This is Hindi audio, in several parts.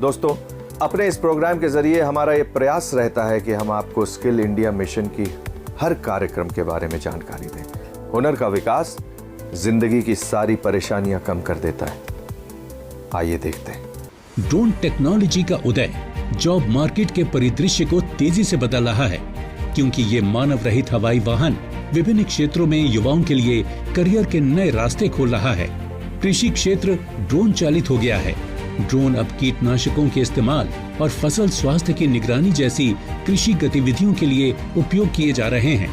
दोस्तों, अपने इस प्रोग्राम के जरिए हमारा ये प्रयास रहता है कि हम आपको स्किल इंडिया मिशन की हर कार्यक्रम के बारे में जानकारी दें। हुनर का विकास जिंदगी की सारी परेशानियां कम कर देता है। आइए देखते हैं। ड्रोन टेक्नोलॉजी का उदय जॉब मार्केट के परिदृश्य को तेजी से बदल रहा है, क्योंकि ये मानव रहित हवाई वाहन विभिन्न क्षेत्रों में युवाओं के लिए करियर के नए रास्ते खोल रहा है। कृषि क्षेत्र ड्रोन चालित हो गया है। ड्रोन अब कीटनाशकों के इस्तेमाल और फसल स्वास्थ्य की निगरानी जैसी कृषि गतिविधियों के लिए उपयोग किए जा रहे हैं।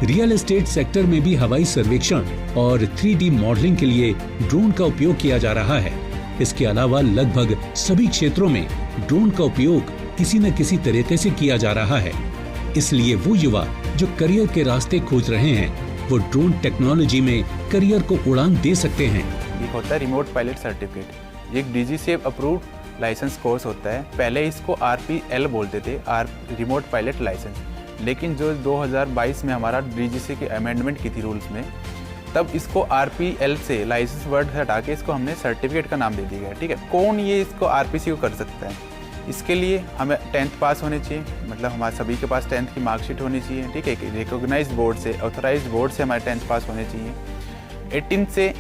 रियल एस्टेट सेक्टर में भी हवाई सर्वेक्षण और 3D मॉडलिंग के लिए ड्रोन का उपयोग किया जा रहा है। इसके अलावा लगभग सभी क्षेत्रों में ड्रोन का उपयोग किसी न किसी तरीके से किया जा रहा है। इसलिए वो युवा जो करियर के रास्ते खोज रहे हैं, वो ड्रोन टेक्नोलॉजी में करियर को उड़ान दे सकते हैं। एक होता है रिमोट पायलट सर्टिफिकेट, एक DGCA अप्रूव्ड लाइसेंस कोर्स होता है। पहले इसको RPL बोलते थे, रिमोट पायलट लाइसेंस, लेकिन जो 2022 में हमारा DGCA की अमेंडमेंट की थी रूल्स में, तब इसको RPL से लाइसेंस वर्ड हटा के इसको हमने सर्टिफिकेट का नाम दे दिया गया। ठीक है, कौन ये इसको RPC को कर सकता है? इसके लिए हमें 10th पास होने चाहिए, मतलब हमारे सभी के पास 10th की मार्कशीट होनी चाहिए। ठीक है, रिकॉग्नाइज्ड बोर्ड से, ऑथराइज्ड बोर्ड से हमारे 10th पास होने चाहिए। 18 से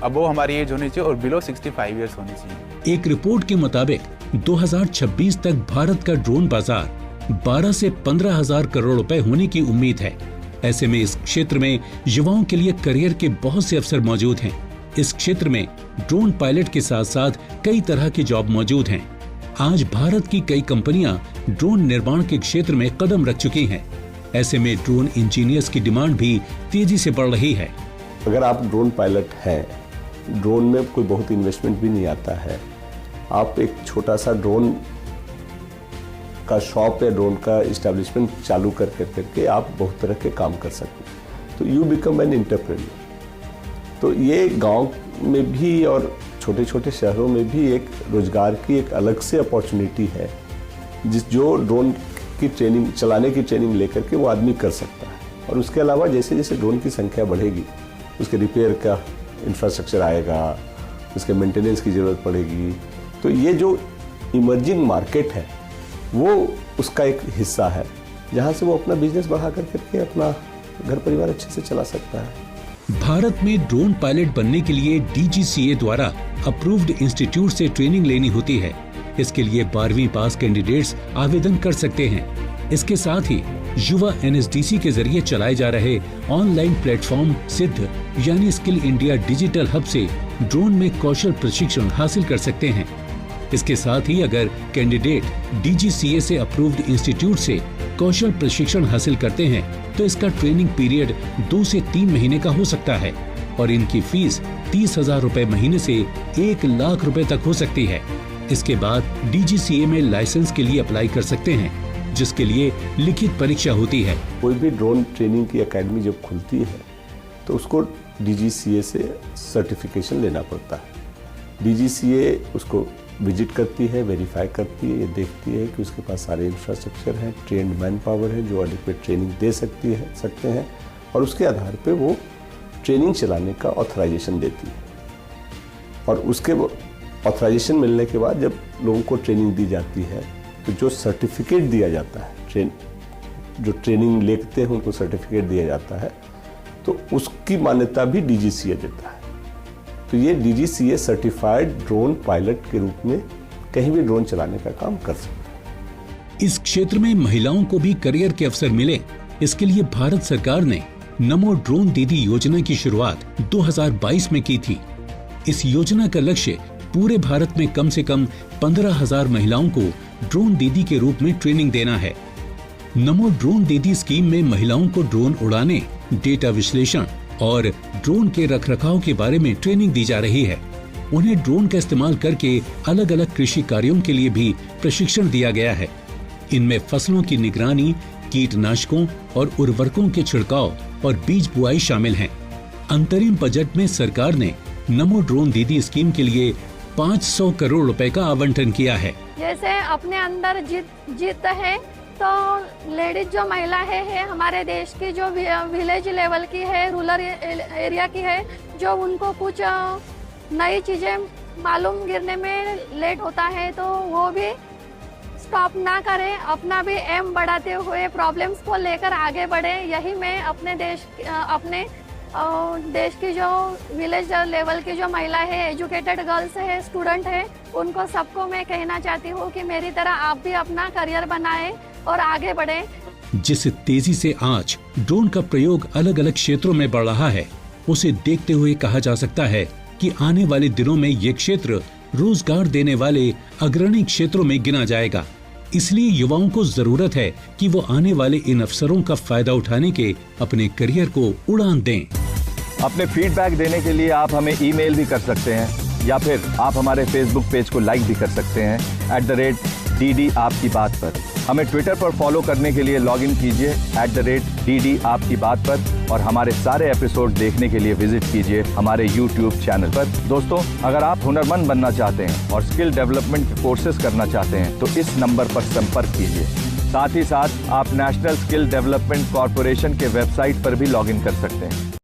अबो हमारी एज होनी चाहिए और बिलो 65 ईयर्स होनी चाहिए। एक रिपोर्ट के मुताबिक 2026 तक भारत का ड्रोन बाजार 12 से 15 हजार करोड़ रुपए होने की उम्मीद है। ऐसे में इस क्षेत्र में युवाओं के लिए करियर के बहुत से अवसर मौजूद हैं। इस क्षेत्र में ड्रोन पायलट के साथ साथ कई तरह की जॉब मौजूद हैं। आज भारत की कई कंपनियां ड्रोन निर्माण के क्षेत्र में कदम रख चुकी हैं। ऐसे में ड्रोन इंजीनियर्स की डिमांड भी तेजी से बढ़ रही है। अगर आप ड्रोन पायलट हैं, ड्रोन में कोई बहुत इन्वेस्टमेंट भी नहीं आता है, आप एक छोटा सा ड्रोन का शॉप या ड्रोन का इस्टेब्लिशमेंट चालू करके आप बहुत तरह के काम कर सकते हैं। तो यू बिकम एन एंटरप्रेन्योर। तो ये गांव में भी और छोटे छोटे शहरों में भी एक रोजगार की एक अलग से अपॉर्चुनिटी है, जो ड्रोन की ट्रेनिंग, चलाने की ट्रेनिंग लेकर के वो आदमी कर सकता है। और उसके अलावा जैसे जैसे ड्रोन की संख्या बढ़ेगी, उसके रिपेयर का इंफ्रास्ट्रक्चर आएगा, उसके मेंटेनेंस की ज़रूरत पड़ेगी। तो ये जो इमर्जिंग मार्केट है वो उसका एक हिस्सा है, जहाँ से वो अपना बिजनेस बढ़ा करके अपना घर परिवार अच्छे से चला सकता है। भारत में ड्रोन पायलट बनने के लिए DGCA द्वारा अप्रूव्ड इंस्टीट्यूट से ट्रेनिंग लेनी होती है। इसके लिए 12वीं पास कैंडिडेट्स आवेदन कर सकते हैं। इसके साथ ही युवा NSDC के जरिए चलाए जा रहे ऑनलाइन प्लेटफॉर्म सिद्ध यानी स्किल इंडिया डिजिटल हब से ड्रोन में कौशल प्रशिक्षण हासिल कर सकते हैं। इसके साथ ही अगर कैंडिडेट DGCA से अप्रूव्ड इंस्टीट्यूट से कौशल प्रशिक्षण हासिल करते हैं तो इसका ट्रेनिंग पीरियड 2 से 3 महीने का हो सकता है और इनकी फीस 30,000 रुपए महीने से 1 लाख रुपए तक हो सकती है। इसके बाद DGCA में लाइसेंस के लिए अप्लाई कर सकते हैं, जिसके लिए लिखित परीक्षा होती है। कोई भी ड्रोन ट्रेनिंग की एकेडमी जब खुलती है तो उसको DGCA से सर्टिफिकेशन लेना पड़ता है। DGCA उसको विजिट करती है, वेरीफाई करती है, ये देखती है कि उसके पास सारे इंफ्रास्ट्रक्चर हैं, ट्रेंड मैन पावर है जो एडिक्वेट ट्रेनिंग दे सकते हैं और उसके आधार पे वो ट्रेनिंग चलाने का ऑथराइजेशन देती है। और उसके ऑथराइजेशन मिलने के बाद जब लोगों को ट्रेनिंग दी जाती है तो जो सर्टिफिकेट दिया जाता है, जो ट्रेनिंग लेते हैं उनको सर्टिफिकेट दिया जाता है, तो उसकी मान्यता भी DGCA देता है। तो ये DGCA सर्टिफाइड ड्रोन पायलट के रूप में कहीं भी ड्रोन चलाने का काम कर सकता है। इस क्षेत्र में महिलाओं को भी करियर के अवसर मिले, इसके लिए भारत सरकार ने नमो ड्रोन दीदी योजना की शुरुआत 2022 में की थी। इस योजना का लक्ष्य पूरे भारत में कम से कम 15,000 महिलाओं को ड्रोन दीदी के रूप में ट्रेनिंग देना है। नमो ड्रोन दीदी स्कीम में महिलाओं को ड्रोन उड़ाने, डेटा विश्लेषण और ड्रोन के रखरखाव के बारे में ट्रेनिंग दी जा रही है। उन्हें ड्रोन का इस्तेमाल करके अलग अलग कृषि कार्यों के लिए भी प्रशिक्षण दिया गया है। इनमें फसलों की निगरानी, कीटनाशकों और उर्वरकों के छिड़काव और बीज बुआई शामिल हैं। अंतरिम बजट में सरकार ने नमो ड्रोन दीदी स्कीम के लिए 500 करोड़ रुपए का आवंटन किया है। जैसे अपने अंदर जीत है तो लेडीज जो महिला है हमारे देश की, जो विलेज लेवल की है, रूरल एरिया की है, जो उनको कुछ नई चीजें मालूम गिरने में लेट होता है, तो वो भी स्टॉप ना करें, अपना भी एम बढ़ाते हुए प्रॉब्लम्स को लेकर आगे बढ़े। यही मैं अपने देश की जो विलेज लेवल की जो महिला है, एजुकेटेड गर्ल्स है, स्टूडेंट है, उनको सबको मैं कहना चाहती हूँ कि मेरी तरह आप भी अपना करियर बनाएं और आगे बढ़ें। जिस तेजी से आज ड्रोन का प्रयोग अलग अलग क्षेत्रों में बढ़ रहा है, उसे देखते हुए कहा जा सकता है कि आने वाले दिनों में ये क्षेत्र रोजगार देने वाले अग्रणी क्षेत्रों में गिना जाएगा। इसलिए युवाओं को जरूरत है कि वो आने वाले इन अवसरों का फायदा उठाने के अपने करियर को उड़ान दें। अपने फीडबैक देने के लिए आप हमें ईमेल भी कर सकते हैं या फिर आप हमारे फेसबुक पेज को लाइक भी कर सकते हैं @DD आपकी बात पर। हमें ट्विटर पर फॉलो करने के लिए लॉग इन कीजिए @DD आपकी बात पर, और हमारे सारे एपिसोड देखने के लिए विजिट कीजिए हमारे YouTube चैनल पर। दोस्तों, अगर आप हुनरमंद बनना चाहते हैं और स्किल डेवलपमेंट के कोर्सेज करना चाहते हैं तो इस नंबर पर संपर्क कीजिए। साथ ही साथ आप नेशनल स्किल डेवलपमेंट कॉर्पोरेशन के वेबसाइट पर भी लॉग इन कर सकते हैं।